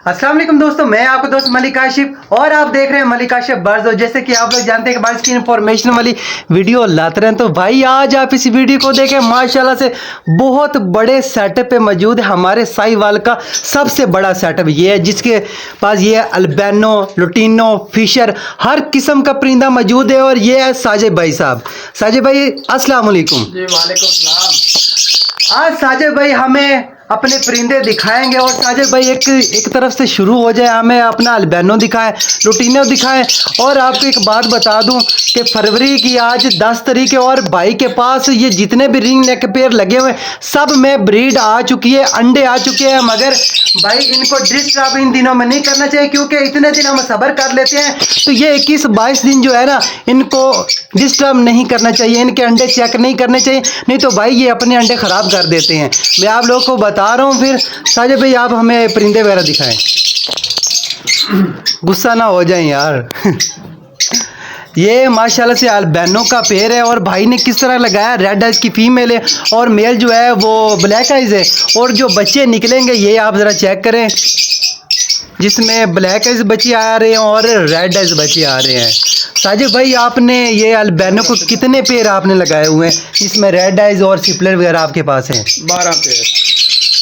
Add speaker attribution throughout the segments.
Speaker 1: अस्सलाम वालेकुम दोस्तों, मैं आपका दोस्त मलिक आशिफ और आप देख रहे हैं मलिक आशिफ बर्ड। जैसे कि आप लोग जानते हैं कि बारिश की इंफॉर्मेशन वाली वीडियो लाते रहे हैं, तो भाई आज आप इस वीडियो को देखें। माशाल्लाह से बहुत बड़े सेटअप पे मौजूद है हमारे साहिवाल का सबसे बड़ा सेटअप ये है, जिसके पास ये अल्बिनो, लुटिनो, फिशर हर किस्म का परिंदा मौजूद है। और ये है साजिद भाई साहब। साजिद भाई अस्सलाम वालेकुम।
Speaker 2: जी वालेकुम सलाम।
Speaker 1: आज साजिद भाई हमें अपने परिंदे दिखाएंगे और साजिद भाई एक तरफ से शुरू हो जाए, हमें अपना अल्बिनो दिखाएं, लुटिनो दिखाएं। और आपको एक बात बता दूं कि फरवरी की आज 10 तारीख है और भाई के पास ये जितने भी रिंग नेक पेयर लगे हुए सब में ब्रीड आ चुकी है, अंडे आ चुके हैं। मगर भाई इनको डिस्टर्ब इन दिनों में नहीं करना चाहिए, क्योंकि इतने दिन हम सब्र कर लेते हैं, तो ये 21-22 दिन जो है ना, इनको डिस्टर्ब नहीं करना चाहिए, इनके अंडे चेक नहीं करने चाहिए, नहीं तो भाई ये अपने अंडे खराब कर देते हैं। मैं आप लोग को बता रहा हूँ। फिर साजिद भाई आप हमें परिंदे वगैरह दिखाएं, गुस्सा ना हो जाएं यार। ये माशाल्लाह से अल्बिनो का पेड़ है और भाई ने किस तरह लगाया, रेड आइज की फीमेल है और मेल जो है वो ब्लैक आइज है। और जो बच्चे निकलेंगे ये आप ज़रा चेक करें, जिसमें ब्लैक आइज बच्चे आ रहे हैं और रेड आइज बच्चे आ रहे हैं। साजिद भाई आपने ये अल्बिनो को कितने पेड़ आपने लगाए हुए हैं, जिसमें रेड आइज और सिपलेट वगैरह आपके पास हैं?
Speaker 2: 12 पेड़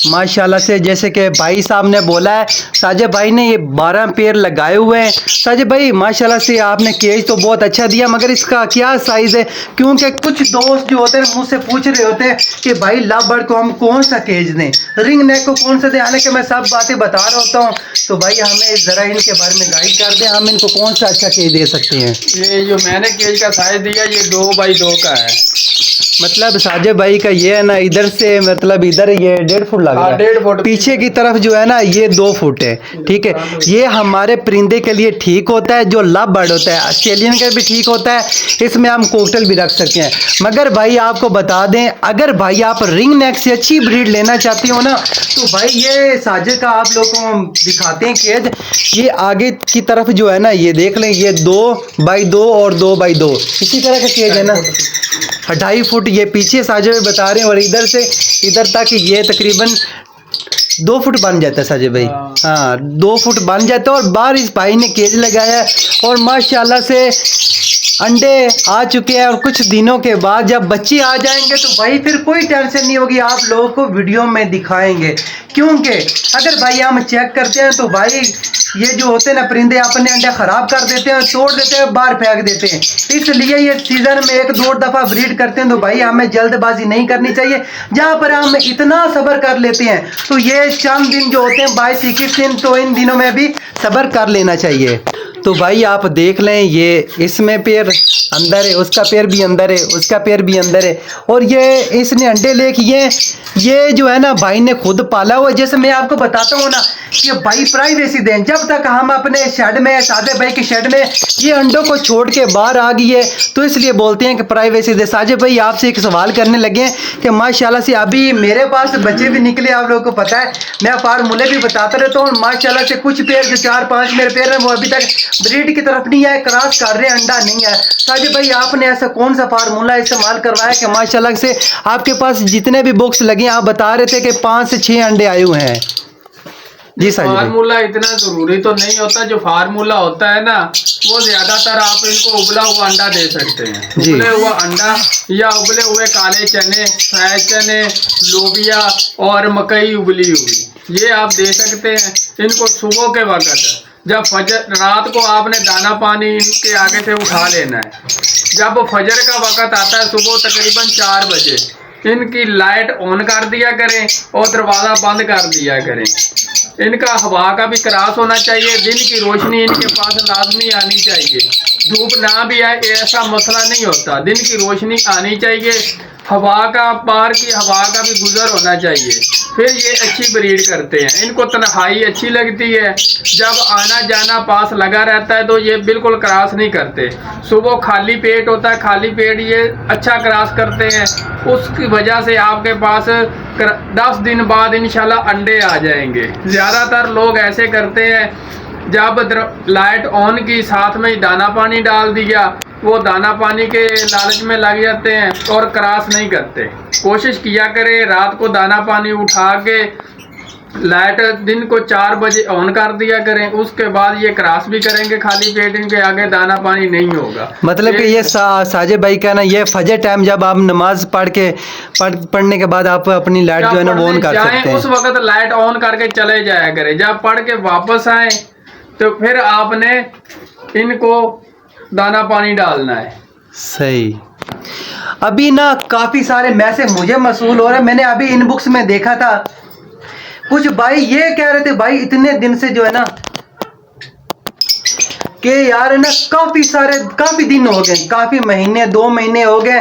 Speaker 1: माशाल्लाह से। जैसे कि भाई साहब ने बोला है, साजिद भाई ने ये 12 पेड़ लगाए हुए हैं। साजिद भाई माशाल्लाह से आपने केज तो बहुत अच्छा दिया, मगर इसका क्या साइज़ है? क्योंकि कुछ दोस्त जो होते हैं मुझसे पूछ रहे होते हैं कि भाई लव बर्ड को हम कौन सा केज दें, रिंग नेक को कौन सा दें। हालांकि मैं सब बातें बता रहा होता हूँ, तो भाई हमें ज़रा इनके बारे में गाइड कर दें, हम इनको कौन सा अच्छा केज दे सकते हैं।
Speaker 2: ये जो मैंने केज का साइज दिया ये 2x2 का है।
Speaker 1: मतलब साजिद भाई का ये है ना, इधर से मतलब इधर ये 1.5 फुट लग रहा है,
Speaker 2: 1.5 फुट
Speaker 1: पीछे की तरफ जो है ना ये 2 फुट है। ठीक है, ये हमारे परिंदे के लिए ठीक होता है। जो लव बर्ड होता है ऑस्ट्रेलियन का भी ठीक होता है, इसमें हम कोकटल भी रख सकते हैं। मगर भाई आपको बता दें, अगर भाई आप रिंग नेक से अच्छी ब्रीड लेना चाहते हो ना, तो भाई ये साजिद का आप लोगों को हम दिखाते हैं केज। ये आगे की तरफ जो है ना, ये देख लें, ये 2x2 और 2x2 इसी तरह का केज है ना, 2.5 फुट ये पीछे साजिद भाई बता रहे हैं, और इधर से इधर तक ये तकरीबन 2 फुट बन जाता है साजिद भाई। हाँ 2 फुट बन जाता है। और बाहर इस भाई ने केज लगाया है और माशाल्लाह से अंडे आ चुके हैं। और कुछ दिनों के बाद जब बच्चे आ जाएंगे तो भाई फिर कोई टेंशन नहीं होगी, आप लोगों को वीडियो में दिखाएंगे। क्योंकि अगर भाई हम चेक करते हैं तो भाई ये जो होते हैं ना परिंदे अपने अंडे खराब कर देते हैं, तोड़ देते हैं, बाहर फेंक देते हैं। इसलिए ये सीजन में 1-2 दफा ब्रीड करते हैं, तो भाई हमें जल्दबाजी नहीं करनी चाहिए। जहाँ पर हम इतना सब्र कर लेते हैं, तो ये चंद दिन जो होते हैं 22-21 दिन, तो इन दिनों में भी सब्र कर लेना चाहिए। तो भाई आप देख लें, ये इसमें पेड़ अंदर है, उसका पेड़ भी अंदर है, उसका पेड़ भी अंदर है। और ये इसने अंडे लेके ये जो है ना भाई ने खुद पाला हुआ। जैसे मैं आपको बताता हूँ ना कि भाई प्राइवेसी दें, जब तक हम अपने शेड में, साजिद भाई के शेड में ये अंडों को छोड़ के बाहर आ गई है, तो इसलिए बोलते हैं कि प्राइवेसी दे। साजिद भाई आपसे एक सवाल करने लगे हैं कि माशाल्लाह से अभी मेरे पास बच्चे भी निकले, आप लोगों को पता है, मैं फार्मूले भी बताता रहता हूँ। माशाल्लाह से कुछ पेड़ जो 4-5 मेरे पेड़ हैं वो अभी तक ब्रीड की तरफ नहीं आए, क्रॉस कर रहे हैं, अंडा नहीं है। साजिद भाई आपने ऐसा कौन सा फार्मूला इस्तेमाल करवाया कि माशाल्लाह से आपके पास जितने भी बॉक्स लगे, आप बता रहे थे कि 5 से 6 अंडे आए हुए हैं? जी साजिद भाई।
Speaker 2: फार्मूला इतना जरूरी तो नहीं होता, जो फार्मूला होता है ना वो ज्यादातर आप इनको उबला हुआ अंडा दे सकते हैं। उबले हुआ अंडा या उबले हुए काले चने, फ्राई चने, लोबिया और मकई उबली हुई, ये आप दे सकते हैं। इनको सुबह के वक्त जब फजर, रात को आपने दाना पानी इनके आगे से उठा लेना है। जब फजर का वक्त आता है सुबह तकरीबन 4 बजे, इनकी लाइट ऑन कर दिया करें और दरवाज़ा बंद कर दिया करें। इनका हवा का भी क्रॉस होना चाहिए, दिन की रोशनी इनके पास लाजमी आनी चाहिए। धूप ना भी आए ऐसा मसला नहीं होता, दिन की रोशनी आनी चाहिए, हवा का, बाहर की हवा का भी गुजर होना चाहिए, फिर ये अच्छी ब्रीड करते हैं। इनको तन्हाई अच्छी लगती है, जब आना जाना पास लगा रहता है तो ये बिल्कुल क्रॉस नहीं करते। सुबह खाली पेट होता है, खाली पेट ये अच्छा क्रॉस करते हैं। उसकी वजह से आपके पास 10 दिन बाद इंशाल्लाह अंडे आ जाएंगे। ज़्यादातर लोग ऐसे करते हैं, जब लाइट ऑन की साथ में दाना पानी डाल दिया, वो दाना पानी के लालच में लग जाते हैं और क्रॉस नहीं करते। कोशिश किया करें रात को दाना पानी उठा के लाइट दिन को 4 बजे ऑन कर दिया करें, उसके बाद ये क्रॉस भी करेंगे खाली पेट, इनके आगे दाना पानी नहीं होगा।
Speaker 1: मतलब कि ये साजिद भाई का ना ये फजर टाइम जब आप नमाज पढ़ने के बाद आप अपनी लाइट जो है ना वो ऑन कर सकते हैं।
Speaker 2: उस वक्त लाइट ऑन करके चले जाया करें, जब पढ़ के वापस आए तो फिर आपने इनको दाना पानी डालना है।
Speaker 1: सही। अभी ना काफी सारे मैसेज मुझे मसूल हो रहे हैं। मैंने अभी इनबॉक्स में देखा था, कुछ भाई ये कह रहे थे भाई इतने दिन से जो है ना कि यार है ना काफी दिन हो गए, काफी महीने 2 महीने हो गए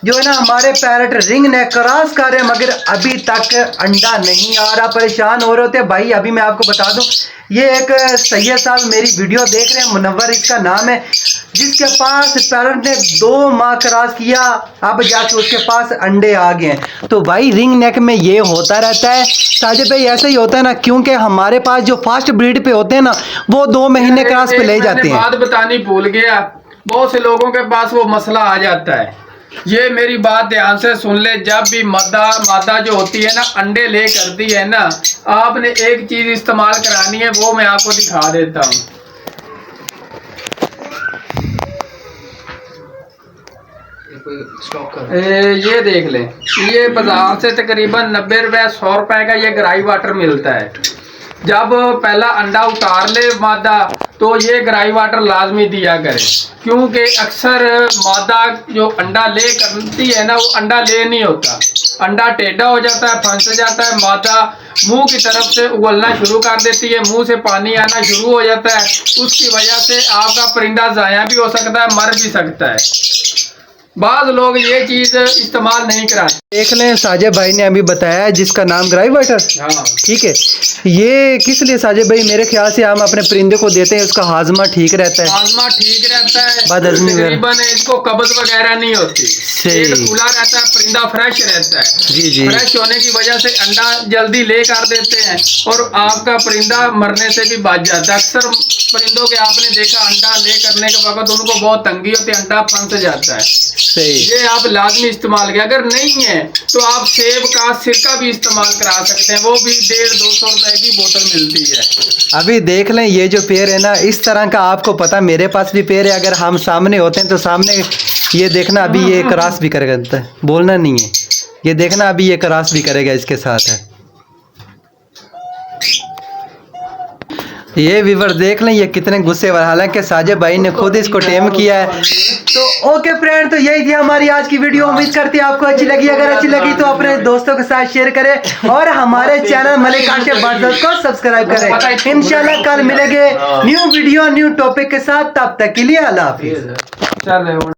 Speaker 1: जो है ना हमारे पैरट रिंग नेक क्रॉस कर रहे हैं, मगर अभी तक अंडा नहीं आ रहा। परेशान हो रहे होते भाई। अभी मैं आपको बता दूं, ये एक सैयद साहब मेरी वीडियो देख रहे हैं, मुनव्वर इसका नाम है, जिसके पास पैरट ने 2 माह क्रॉस किया, अब जाके उसके पास अंडे आ गए हैं। तो भाई रिंग नेक में ये होता रहता है साजिद भाई, ऐसा ही होता है ना, क्योंकि हमारे पास जो फास्ट ब्रीड पे होते हैं ना वो 2 महीने क्रॉस पे ले जाते हैं।
Speaker 2: बात बतानी भूल गया, बहुत से लोगों के पास वो मसला आ जाता है। ये मेरी बात ध्यान से सुन ले, जब भी मादा जो होती है ना अंडे ले करती है ना, आपने एक चीज इस्तेमाल करानी है, वो मैं आपको दिखा देता हूँ। ये देख ले, ये बाजार से तकरीबन 90 रुपए 100 रुपए का ये ग्राई वाटर मिलता है। जब पहला अंडा उतार ले मादा तो ये ग्राई वाटर लाजमी दिया करे, क्योंकि अक्सर मादा जो अंडा ले करती है ना वो अंडा ले नहीं होता, अंडा टेढ़ा हो जाता है, फंस जाता है, मादा मुंह की तरफ से उगलना शुरू कर देती है, मुंह से पानी आना शुरू हो जाता है। उसकी वजह से आपका परिंदा ज़ाया भी हो सकता है, मर भी सकता है। बाज़ लोग ये चीज इस्तेमाल नहीं कराते।
Speaker 1: देख लें साजिद भाई ने अभी बताया जिसका नाम ग्राई वाटर, ठीक है। ये किस लिए साजिद भाई? मेरे ख्याल से हम अपने परिंदे को देते हैं, उसका हाजमा ठीक रहता है,
Speaker 2: हाजमा ठीक रहता है,
Speaker 1: तकरीबन
Speaker 2: इसको कब्ज वगैरह नहीं होती, पेट खुला रहता है, परिंदा फ्रेश रहता है।
Speaker 1: जी जी।
Speaker 2: फ्रेश होने की वजह से अंडा जल्दी ले कर देते हैं और आपका परिंदा मरने से भी बच जाता है। अक्सर परिंदों के आपने देखा अंडा ले करने के वक्त उनको बहुत तंगी होती है, अंडा फंस जाता है।
Speaker 1: सही।
Speaker 2: ये आप लाजमी इस्तेमाल किया, अगर नहीं है तो आप सेब का सिरका भी इस्तेमाल करा सकते हैं, वो भी 150-200 रुपए की बोतल मिलती है।
Speaker 1: अभी देख लें ये जो पेड़ है ना, इस तरह का आपको पता मेरे पास भी पेड़ है, अगर हम सामने होते हैं तो सामने ये देखना अभी ये क्रॉस भी करेगा, बोलना नहीं है, ये देखना अभी ये क्रॉस भी करेगा इसके साथ है। ये व्यूअर देख लें ये कितने गुस्से वाले, हालांकि साजिद भाई ने खुद इसको टेम किया है। तो ओके फ्रेंड, तो यही थी हमारी आज की वीडियो। उम्मीद करती है आपको अच्छी लगी, अगर अच्छी लगी तो अपने दोस्तों के साथ शेयर करें और हमारे चैनल मलिक आशिफ बर्ड्स को सब्सक्राइब करें। इंशाल्लाह कल मिलेंगे न्यू वीडियो न्यू टॉपिक के साथ, तब तक के लिए अल्लाह हाफिज।